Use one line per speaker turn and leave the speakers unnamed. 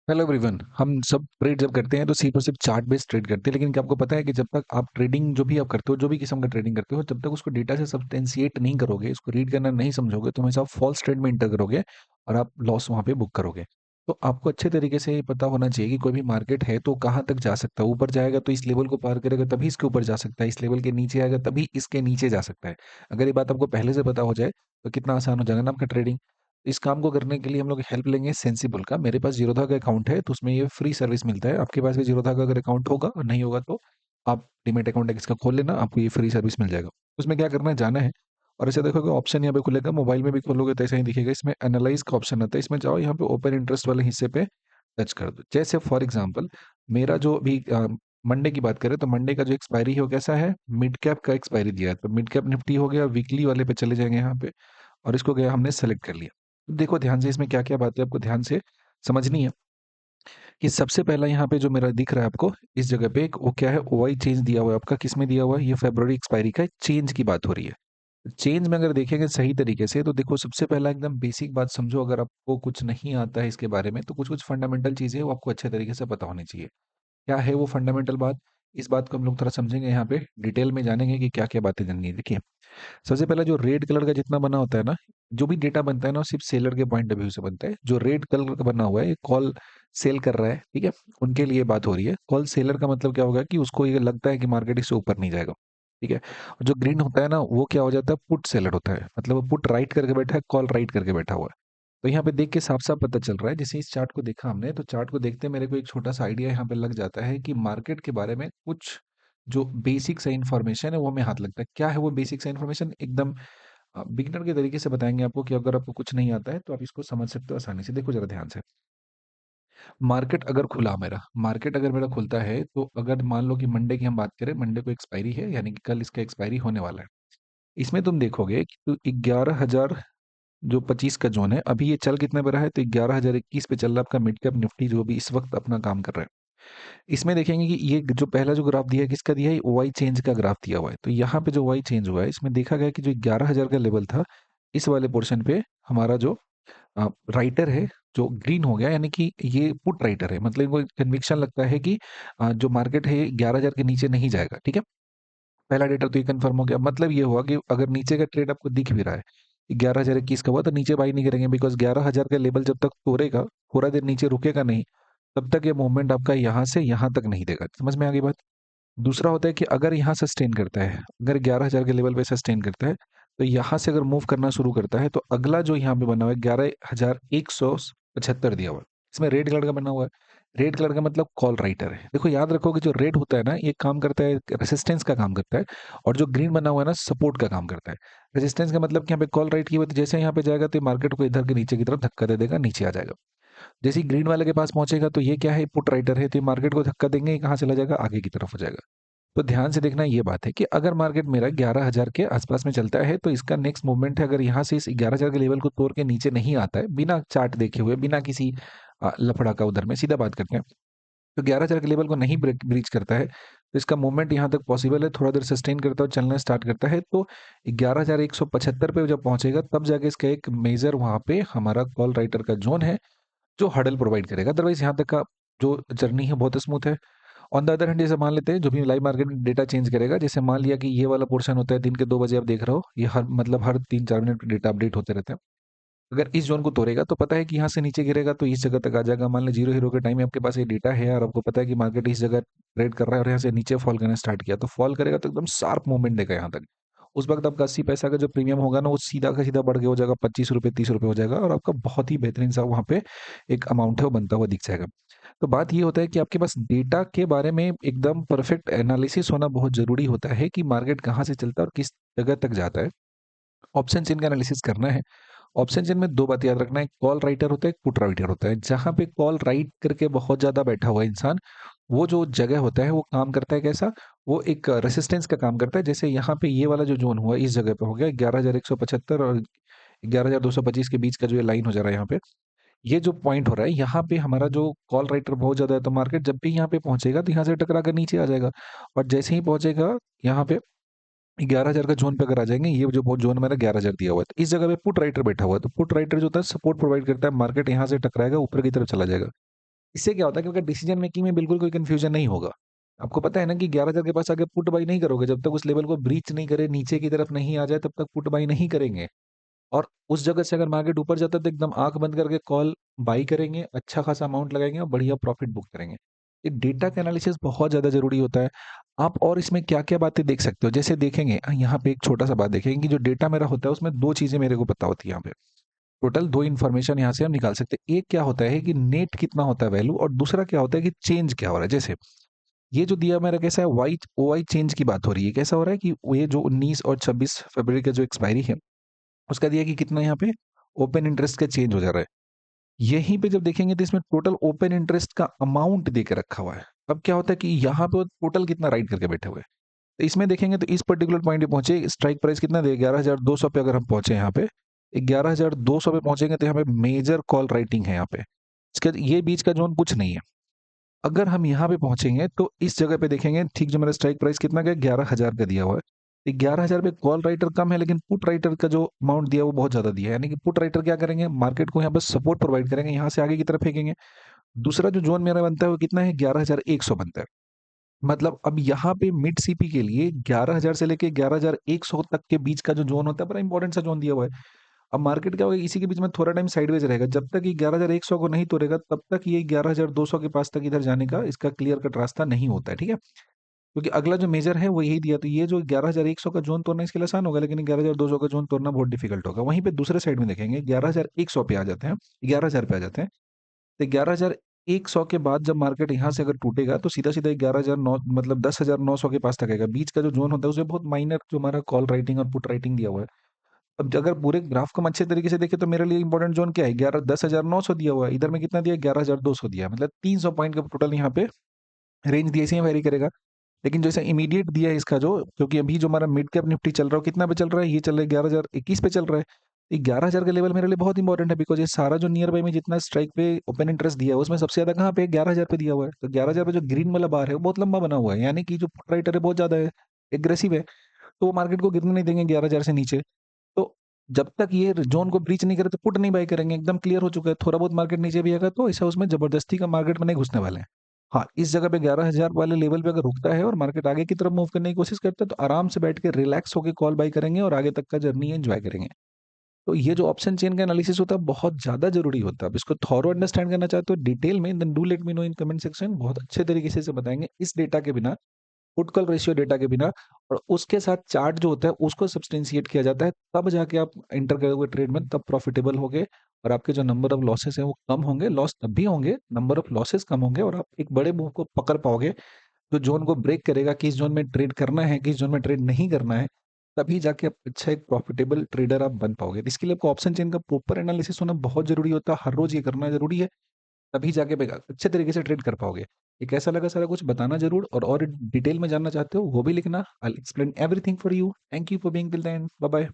Hello everyone. हम सब trade जब करते हैं तो सिर्फ और सिर्फ चार्ट बेस्ड ट्रेड करते हैं, लेकिन क्या आपको पता है कि जब तक आप ट्रेडिंग जो भी आप करते हो, जो भी किस्म का ट्रेडिंग करते हो, जब तक उसको डेटा से सब्सटेंशिएट नहीं करोगे, उसको रीड करना नहीं समझोगे, तो हमेशा आप फॉल्स ट्रेड में इंटर करोगे और आप लॉस वहां पे बुक करोगे। तो आपको अच्छे तरीके से ये पता होना चाहिए कि कोई भी मार्केट है तो कहाँ तक जा सकता है। ऊपर जाएगा तो इस लेवल को पार करेगा तभी इसके ऊपर जा सकता है, इस लेवल के नीचे आएगा तभी इसके नीचे जा सकता है। अगर ये बात आपको पहले से पता हो जाए तो कितना आसान हो जाएगा ना आपका ट्रेडिंग। इस काम को करने के लिए हम लोग हेल्प लेंगे सेंसिबल का। मेरे पास जीरोधा का अकाउंट है तो उसमें ये फ्री सर्विस मिलता है। आपके पास भी जीरोधा का अगर अकाउंट होगा और नहीं होगा तो आप डीमेट अकाउंट इसका खोल लेना, आपको ये फ्री सर्विस मिल जाएगा। उसमें क्या करना है, जाना है और ऐसे देखोगे ऑप्शन यहाँ पे खुलेगा। मोबाइल में भी खोलोगे तो ऐसा ही दिखेगा। इसमें एनालाइज का ऑप्शन आता है, इसमें जाओ, यहाँ पे ओपन इंटरेस्ट वाले हिस्से पे टच कर दो। जैसे फॉर एग्जाम्पल मेरा जो अभी मंडे की बात करें तो मंडे का जो एक्सपायरी है वो कैसा है, मिड कैप का एक्सपायरी दिया है। तो मिड कैप निफ्टी हो गया, वीकली वाले पे चले जाएंगे यहाँ पे और इसको गया हमने सेलेक्ट कर लिया। देखो ध्यान से, इसमें क्या क्या बातें आपको ध्यान से समझनी है कि सबसे पहला यहाँ पे जो मेरा दिख रहा है आपको इस जगह पे एक वो क्या है, ओआई चेंज दिया हुआ है आपका। किस में दिया हुआ है, ये फरवरी एक्सपायरी का चेंज की बात हो रही है। चेंज में अगर देखेंगे सही तरीके से तो देखो, सबसे पहला एकदम बेसिक बात समझो। अगर आपको कुछ नहीं आता है इसके बारे में तो कुछ कुछ फंडामेंटल चीजें वो आपको अच्छे तरीके से पता होनी चाहिए। क्या है वो फंडामेंटल बात, इस बात को हम लोग थोड़ा समझेंगे, यहाँ पे डिटेल में जानेंगे कि क्या क्या बातें जाननी है। देखिए, सबसे पहला जो रेड कलर का जितना बना होता है ना, जो भी डेटा बनता है ना, वो सिर्फ सेलर के पॉइंट ऑफ व्यू से बनता है। जो रेड कलर का बना हुआ है, ये कॉल सेल कर रहा है, ठीक है, उनके लिए बात हो रही है। कॉल सेलर का मतलब क्या होगा कि उसको ये लगता है कि मार्केट इससे ऊपर नहीं जाएगा, ठीक है। और जो ग्रीन होता है ना, वो क्या हो जाता है, पुट सेलर होता है, मतलब वो पुट राइट करके बैठा है, कॉल राइट करके बैठा हुआ है। तो यहाँ पे देख के साफ साफ पता चल रहा है। जैसे इस चार्ट को देखा हमने तो चार्ट को देखते मेरे को एक छोटा सा आइडिया यहाँ पे लग जाता है कि मार्केट के बारे में कुछ जो बेसिक सा इन्फॉर्मेशन है वो हमें हाथ लगता है। क्या है वो बेसिक सा इन्फॉर्मेशन, एकदम बिगिनर के तरीके से बताएंगे आपको कि अगर आपको कुछ नहीं आता है तो आप इसको समझ सकते हो आसानी से। देखो जरा ध्यान से, मार्केट अगर मेरा खुलता है तो अगर मान लो कि मंडे की हम बात करें, मंडे को एक्सपायरी है, यानी कि कल इसका एक्सपायरी होने वाला है। इसमें तुम देखोगे कि तो 11,000 जो 25 का जोन है, अभी ये चल कितने पे रहा है, तो 11,021 पे चल रहा है आपका मिड कैप निफ्टी, जो भी इस वक्त अपना काम कर रहा है। इसमें देखेंगे कि ये जो पहला जो ग्राफ दिया है किसका दिया है, ओवाई चेंज का ग्राफ दिया हुआ है। तो यहाँ पे जो ओवाई चेंज हुआ है इसमें देखा गया कि जो 11,000 का लेवल था, इस वाले पोर्शन पे हमारा जो राइटर है, जो ग्रीन हो गया, यानी कि ये पुट राइटर है। मतलब इनको कन्विक्शन लगता है कि जो मार्केट है 11,000 के नीचे नहीं जाएगा, ठीक है। पहला डेटा तो ये कंफर्म हो गया। मतलब ये हुआ कि अगर नीचे का ट्रेड आपको दिख भी रहा है 11,021 का हुआ, तो नीचे बाई नहीं करेंगे, बिकॉज 11,000 का लेवल जब तक तोड़ेगा, थोड़ा देर नीचे रुकेगा नहीं, तब तक ये मूवमेंट आपका यहाँ से यहाँ तक नहीं देगा। समझ में आ गई बात। दूसरा होता है कि अगर यहाँ सस्टेन करता है, अगर 11,000 के लेवल पे सस्टेन करता है, तो यहाँ से अगर मूव करना शुरू करता है तो अगला जो यहाँ पे बना हुआ है 11,175 दिया हुआ है, इसमें रेड कलर का बना हुआ है। रेड कलर का मतलब कॉल राइटर है। देखो याद रखो कि जो रेड होता है ना, ये काम करता है, रेसिस्टेंस का काम करता है। और जो ग्रीन बना हुआ है ना, सपोर्ट का काम करता है। रेजिस्टेंस का मतलब कि यहाँ पे कॉल राइट की हुई, तो जैसे यहाँ पे जाएगा तो मार्केट को इधर के नीचे की तरफ धक्का दे देगा, नीचे आ जाएगा। जैसे ही ग्रीन वाले के पास पहुंचेगा तो ये क्या है, पुट राइटर है, तो ये मार्केट को धक्का देंगे, ये कहाँ चला जाएगा, आगे की तरफ हो जाएगा। तो ध्यान से देखना, ये बात है कि अगर मार्केट मेरा 11,000 के आसपास में चलता है तो इसका नेक्स्ट मूवमेंट है, अगर यहाँ से इस 11,000 के लेवल को तोड़ के नीचे नहीं आता है, बिना चार्ट देखे हुए, बिना किसी लफड़ा का, उधर में सीधा बात करते हैं, तो 11,000 के लेवल को नहीं ब्रीच करता है तो इसका मूवमेंट यहाँ तक पॉसिबल है, थोड़ा देर सस्टेन करता है और चलना स्टार्ट करता है। तो 11,175 पे जब पहुंचेगा तब जाके इसका एक मेजर वहां पे हमारा कॉल राइटर का जोन है, जो हडल प्रोवाइड करेगा। अदरवाइज यहाँ तक का जो जर्नी है बहुत स्मूथ है। ऑन द अदर हैंड, जैसे मान लेते हैं जो भी लाइव मार्केट में डेटा चेंज करेगा, जैसे मान लिया कि ये वाला पोर्शन होता है दिन के 2 बजे, आप देख रहे हो, ये हर मतलब हर 3-4 मिनट डेटा अपडेट होते रहते हैं। अगर इस जोन को तोड़ेगा तो पता है कि यहाँ से नीचे गिरेगा तो इस जगह तक आ जाएगा। मान लो जीरो हीरो के टाइम में आपके पास ये डेटा है और आपको पता है कि मार्केट इस जगह ट्रेड कर रहा है और यहाँ से नीचे फॉल करना स्टार्ट किया, तो फॉल करेगा तो एकदम शार्प मूवमेंट देगा यहाँ तक। उस वक्त आपका 80 पैसा का जो प्रीमियम होगा ना, वो सीधा का सीधा बढ़ के हो जाएगा 25 रुपये 30 रुपये हो जाएगा, और आपका बहुत ही बेहतरीन सा वहाँ पे एक अमाउंट है वो बनता हुआ दिख जाएगा। तो बात ये होता है कि आपके पास डेटा के बारे में एकदम परफेक्ट एनालिसिस होना बहुत जरूरी होता है कि मार्केट कहाँ से चलता है और किस जगह तक जाता है। ऑप्शन चेन का एनालिसिस करना है। ऑप्शन चेन में दो बात याद रखना है, कॉल राइटर होता है, एक पुट राइटर होता है। जहां पे कॉल राइट करके बहुत ज्यादा बैठा हुआ है इंसान, वो जो जगह होता है वो काम करता है कैसा, वो एक रेसिस्टेंस का काम करता है। जैसे यहाँ पे ये वाला जो जोन हुआ इस जगह पे हो गया 11,175 और 11,225 के बीच का जो ये लाइन हो जा रहा है यहाँ पे, ये जो पॉइंट हो रहा है यहाँ पे हमारा जो कॉल राइटर बहुत ज्यादा है, तो मार्केट जब भी यहाँ पे पहुंचेगा तो यहाँ से टकरा कर नीचे आ जाएगा। और जैसे ही पहुंचेगा यहाँ पे 11,000 का जोन पे अगर आ जाएंगे, ये जो बहुत जोन मेरा 11,000 दिया हुआ है, तो इस जगह पे पुट राइटर बैठा हुआ है, तो पुट राइटर जो होता है सपोर्ट प्रोवाइड करता है, मार्केट यहाँ से टकराएगा ऊपर की तरफ चला जाएगा। इससे क्या होता है कि अगर डिसीजन मेकिंग में बिल्कुल कोई कंफ्यूजन नहीं होगा। आपको पता है ना कि 11,000 के पास आके पुट बाई नहीं करोगे, जब तक उस लेवल को ब्रीच नहीं करे, नीचे की तरफ नहीं आ जाए, तब तक पुट बाई नहीं करेंगे। और उस जगह से अगर मार्केट ऊपर जाता है तो एकदम आँख बंद करके कॉल बाई करेंगे, अच्छा खासा अमाउंट लगाएँगे और बढ़िया प्रॉफिट बुक करेंगे। ये डेटा का एनालिसिस बहुत ज़्यादा ज़रूरी होता है। आप और इसमें क्या-क्या बातें देख सकते हो, जैसे देखेंगे यहाँ पे एक छोटा-सा बात देखेंगे कि जो डेटा मेरा होता है उसमें 2 चीज़ें मेरे को पता होती है यहाँ पे। टोटल 2 इन्फॉर्मेशन यहाँ से हम निकाल सकते हैं। एक क्या होता है कि नेट कितना होता है वैल्यू, और दूसरा क्या होता है कि चेंज क्या हो रहा है। जैसे ये जो दिया मेरा कैसा है, वाई ओवाई चेंज की बात हो रही है। कैसा हो रहा है कि वो ये जो 19 और 26 फरवरी का जो एक्सपायरी है, उसका दिया कि कितना यहाँ पे ओपन इंटरेस्ट का चेंज हो जा रहा है। यहीं पे जब देखेंगे तो इसमें टोटल ओपन इंटरेस्ट का अमाउंट दे के रखा हुआ है। अब क्या होता है कि यहाँ पे वो टोटल कितना राइट करके बैठे हुए हैं। तो इसमें देखेंगे तो इस पर्टिकुलर पॉइंट पे पहुंचे, स्ट्राइक प्राइस कितना दे 11,200 पे अगर हम पहुंचे यहाँ पे, 11,200 पे पहुंचेंगे तो यहाँ पे मेजर कॉल राइटिंग है यहाँ पे। इसके ये बीच का जोन कुछ नहीं है। अगर हम यहाँ पे पहुंचेंगे तो इस जगह पे देखेंगे, ठीक जो मेरा स्ट्राइक प्राइस कितना गया, 11,000 का दिया हुआ है। 11,000 पे कॉल राइटर कम है, लेकिन पुट राइटर का जो अमाउंट दिया है वो बहुत ज्यादा दिया है। यानी कि पुट राइटर क्या करेंगे, मार्केट को यहाँ पर सपोर्ट प्रोवाइड करेंगे, यहाँ से आगे की तरफ फेंकेंगे। दूसरा जो जोन मेरा बनता है वो कितना है, 11,100 बनता है। मतलब अब यहाँ पे मिड सीपी के लिए 11,000 से लेके 11,100 तक के बीच का जो जोन होता है, बड़ा इंपॉर्टेंट सा जोन दिया हुआ है। अब मार्केट क्या होगा, इसी के बीच में थोड़ा टाइम साइडवेज रहेगा। जब तक ये 11,100 को नहीं तोड़ेगा तब तक ये 11,200 के पास तक इधर जाने का इसका क्लियर कट रास्ता नहीं होता है, ठीक है। क्योंकि अगला जो मेजर है वो यही दिया, तो ये जो 11,100 का जोन तोड़ना इसके लिए आसान होगा, लेकिन 11,200 का जोन तोड़ना बहुत डिफिकल्ट होगा। वहीं पे दूसरे साइड में देखेंगे 11,100 पे आ जाते हैं, 11,000 पे आ जाते हैं। तो 11,100 के बाद जब मार्केट यहाँ से अगर टूटेगा तो सीधा सीधा 11,009 मतलब 10,900 के पास तक आएगा। बीच का जो जोन होता है उसमें बहुत माइनर जो हमारा कॉल राइटिंग और पुट राइटिंग दिया हुआ है। अब अगर पूरे ग्राफ को हम अच्छे तरीके से देखें तो मेरे लिए इंपॉर्टेंट जोन क्या है, 10,900 दिया हुआ है, इधर में कितना दिया, 11,200 दिया है। मतलब 300 पॉइंट का टोटल यहाँ पे रेंज दिया, इसे वेरी करेगा। लेकिन जैसे इमीडिएट दिया है इसका जो, क्योंकि अभी जो हमारा मिड कैप निफ्टी चल रहा है कितना पे चल रहा है, ये चल रहा है 11,021 पे चल रहा है। ये 11,000 का लेवल मेरे लिए बहुत इंपॉर्टेंट है, बिकॉज ये सारा जो नियर बाई में जितना स्ट्राइक पे ओपन इंटरेस्ट दिया है उसमें सबसे ज्यादा कहाँ पे 11,000 पे दिया हुआ है। तो 11,000 पे जो ग्रीन वाला बार है वो बहुत लंबा बना हुआ है, यानी कि जो पुट राइटर है बहुत ज्यादा है, एग्रेसिव है। तो वो मार्केट को गिरने नहीं देंगे 11,000 से नीचे। तो जब तक ये जोन को ब्रीच नहीं करे तो पुट नहीं बाय करेंगे, एकदम क्लियर हो चुका है। थोड़ा बहुत मार्केट नीचे भी आएगा तो ऐसा उसमें जबरदस्ती का मार्केट में नहीं घुसने वाले हैं। हाँ, इस जगह पे 11,000 वाले लेवल पे अगर रुकता है और मार्केट आगे की तरफ मूव करने की कोशिश करता है तो आराम से बैठ के रिलैक्स होकर कॉल बाय करेंगे और आगे तक का जर्नी एंजॉय करेंगे। तो ये जो ऑप्शन चेन का एनालिसिस होता है बहुत ज्यादा जरूरी होता है। अब इसको थॉरो अंडरस्टैंड करना चाहते हो डिटेल में, then do let me know in comment section. बहुत अच्छे तरीके से इसे बताएंगे इस डेटा के बिना, पुट कॉल रेशियो डेटा के बिना। और उसके साथ चार्ट जो होता है उसको सब्सटेंशिएट किया जाता है, तब जाके आप एंटर करोगे ट्रेड में, तब प्रॉफिटेबल होगे और आपके जो नंबर ऑफ लॉसेस हैं वो कम होंगे। लॉस तब भी होंगे, नंबर ऑफ लॉसेस कम होंगे और आप एक बड़े मूव को पकड़ पाओगे जो जोन को ब्रेक करेगा, किस जोन में ट्रेड करना है, किस जोन में ट्रेड नहीं करना है। तभी जाके आप अच्छा एक प्रॉफिटेबल ट्रेडर आप बन पाओगे। तो इसके लिए आपको ऑप्शन चेन का प्रॉपर एनालिसिस होना बहुत जरूरी होता है, हर रोज ये करना जरूरी है। तभी जाके अच्छे तरीके से ट्रेड कर पाओगे। ये कैसा लगा सारा कुछ बताना जरूर, और डिटेल में जानना चाहते हो वो भी लिखना। I explain everything for you. Thank you for being till the end. Bye bye.